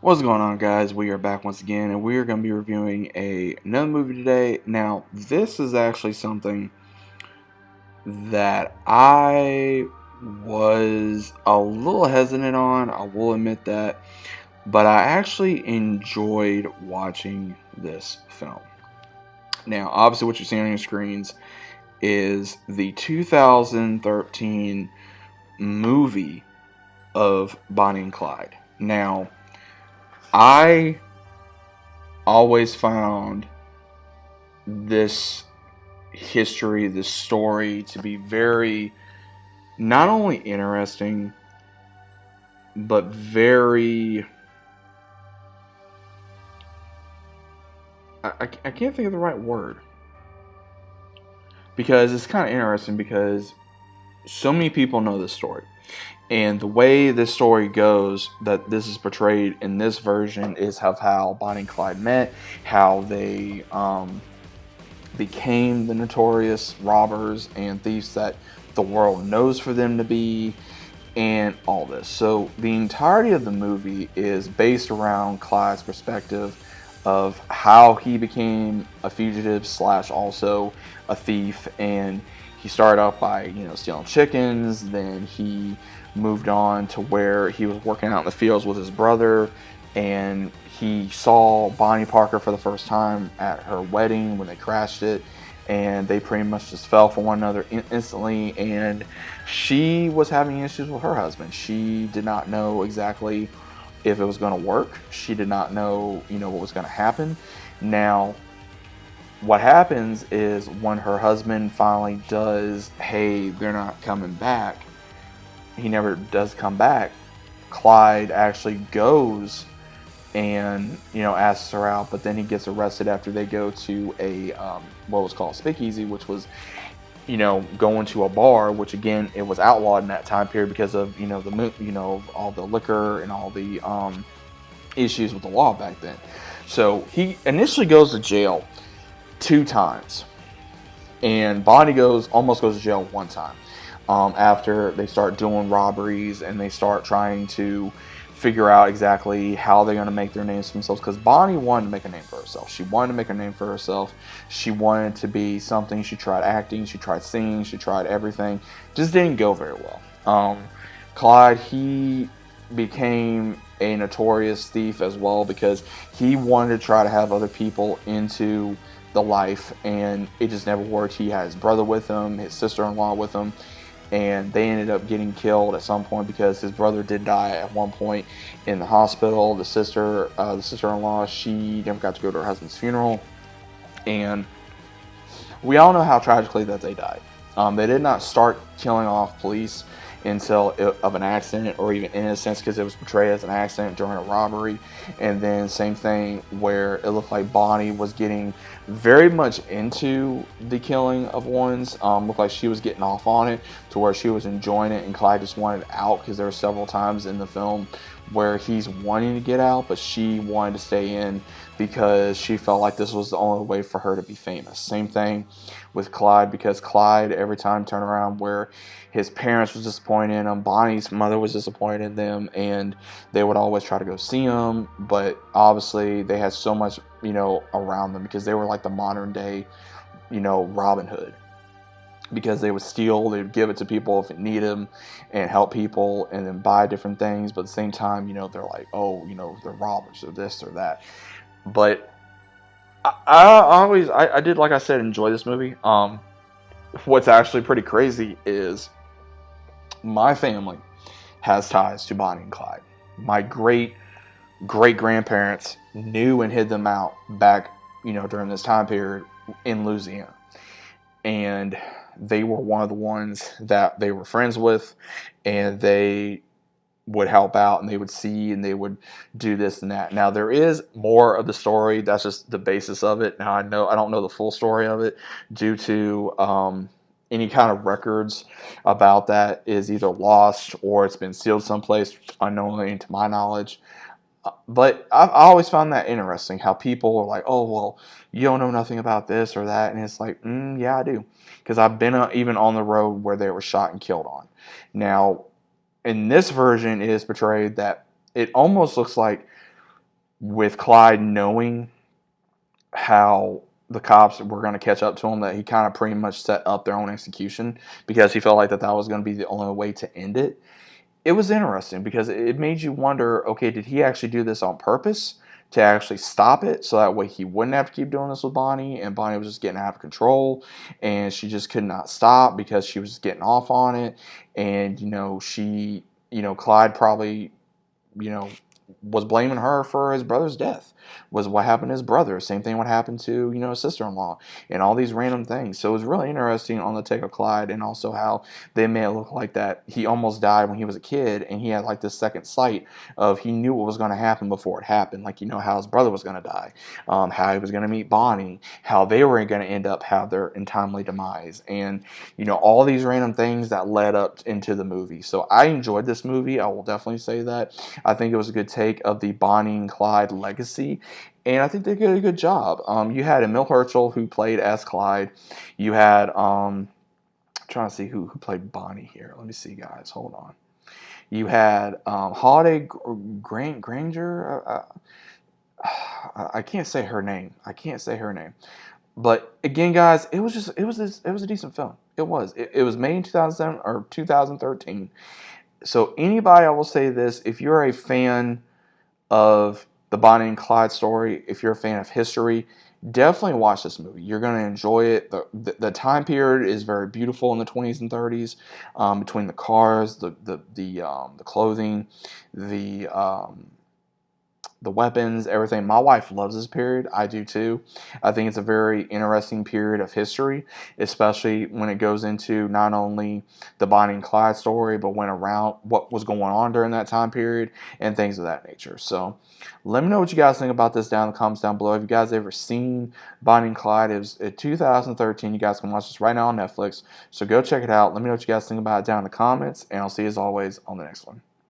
What's going on, guys? We are back once again, and we are going to be reviewing another movie today. Now, this is actually something that I was a little hesitant on, I will admit that, but I actually enjoyed watching this film. Now, obviously, what you're seeing on your screens is the 2013 movie of Bonnie and Clyde. Now, I always found this history, this story to be very not only interesting, but very. I can't think of the right word. Because it's kind of interesting because so many people know this story. And the way this story goes, that this is portrayed in this version, is of how Bonnie and Clyde met, how they became the notorious robbers and thieves that the world knows for them to be, and all this. So the entirety of the movie is based around Clyde's perspective of how he became a fugitive slash also a thief. And he started off by stealing chickens. Then he moved on to where he was working out in the fields with his brother, and he saw Bonnie Parker for the first time at her wedding when they crashed it, and they pretty much just fell for one another instantly. And she was having issues with her husband. She did not know exactly if it was going to work. She did not know, what was going to happen. Now, what happens is when her husband finally does, hey, they're not coming back, he never does come back. Clyde actually goes and asks her out, but then he gets arrested after they go to a what was called speakeasy, which was going to a bar, which again it was outlawed in that time period because of all the liquor and all the issues with the law back then. So he initially goes to jail 2 times, and Bonnie almost goes to jail 1 time after they start doing robberies and they start trying to figure out exactly how they're going to make their names for themselves, because Bonnie wanted to make a name for herself. She wanted to make a name for herself. She wanted to be something. She tried acting, she tried singing, she tried everything. Just didn't go very well. Clyde, he became a notorious thief as well because he wanted to try to have other people into the life, and it just never worked. He had his brother with him, his sister-in-law with him, and they ended up getting killed at some point because his brother did die at one point in the hospital. The sister-in-law, she never got to go to her husband's funeral, and we all know how tragically that they died. They did not start killing off police until of an accident, or even in a sense because it was portrayed as an accident during a robbery. And then same thing where it looked like Bonnie was getting very much into the killing of ones. Looked like she was getting off on it to where she was enjoying it, and Clyde just wanted out, because there were several times in the film where he's wanting to get out, but she wanted to stay in because she felt like this was the only way for her to be famous. Same thing with Clyde, because Clyde every time turned around where his parents was disappointed in him, Bonnie's mother was disappointed in them, and they would always try to go see him, but obviously they had so much, around them, because they were like the modern day, Robin Hood. Because they would steal, they would give it to people if it needed them and help people and then buy different things. But at the same time, they're like, oh, they're robbers or this or that. But I did, like I said, enjoy this movie. What's actually pretty crazy is my family has ties to Bonnie and Clyde. My great grandparents knew and hid them out back, during this time period in Louisiana. And they were one of the ones that they were friends with, and they would help out, and they would see, and they would do this and that. Now, there is more of the story. That's just the basis of it. Now, I don't know the full story of it due to any kind of records about that is either lost or it's been sealed someplace unknowingly, to my knowledge. But I always found that interesting, how people are like, oh, well, you don't know nothing about this or that. And it's like, yeah, I do. Because I've been even on the road where they were shot and killed on. Now, in this version, it is portrayed that it almost looks like with Clyde knowing how the cops were going to catch up to him, that he kind of pretty much set up their own execution because he felt like that was going to be the only way to end it. It was interesting because it made you wonder, okay, did he actually do this on purpose to actually stop it so that way he wouldn't have to keep doing this with Bonnie, and Bonnie was just getting out of control and she just could not stop because she was just getting off on it. And Clyde probably, you know, was blaming her for his brother's death, was what happened to his brother. Same thing what happened to, his sister-in-law, and all these random things. So it was really interesting on the take of Clyde, and also how they made it look like that he almost died when he was a kid, and he had like this second sight of he knew what was going to happen before it happened. Like, how his brother was going to die, how he was going to meet Bonnie, how they were going to end up have their untimely demise, and all these random things that led up into the movie. So I enjoyed this movie. I will definitely say that. I think it was a good take of the Bonnie and Clyde legacy, and I think they did a good job. You had Emil Herschel, who played as Clyde. You had trying to see who played Bonnie here. Let me see, guys. Hold on. You had Holiday Granger. I can't say her name. But again, guys, it was a decent film. It was. It was made in 2007 or 2013. So anybody, I will say this: if you're a fan of the Bonnie and Clyde story, if you're a fan of history, definitely watch this movie. You're going to enjoy it. The time period is very beautiful in the 20s and 30s, between the cars, the clothing, the weapons, everything. My wife loves this period. I do too. I think it's a very interesting period of history, especially when it goes into not only the Bonnie and Clyde story, but when around what was going on during that time period and things of that nature. So let me know what you guys think about this down in the comments down below. Have you guys ever seen Bonnie and Clyde? It was in 2013. You guys can watch this right now on Netflix. So go check it out. Let me know what you guys think about it down in the comments, and I'll see you as always on the next one.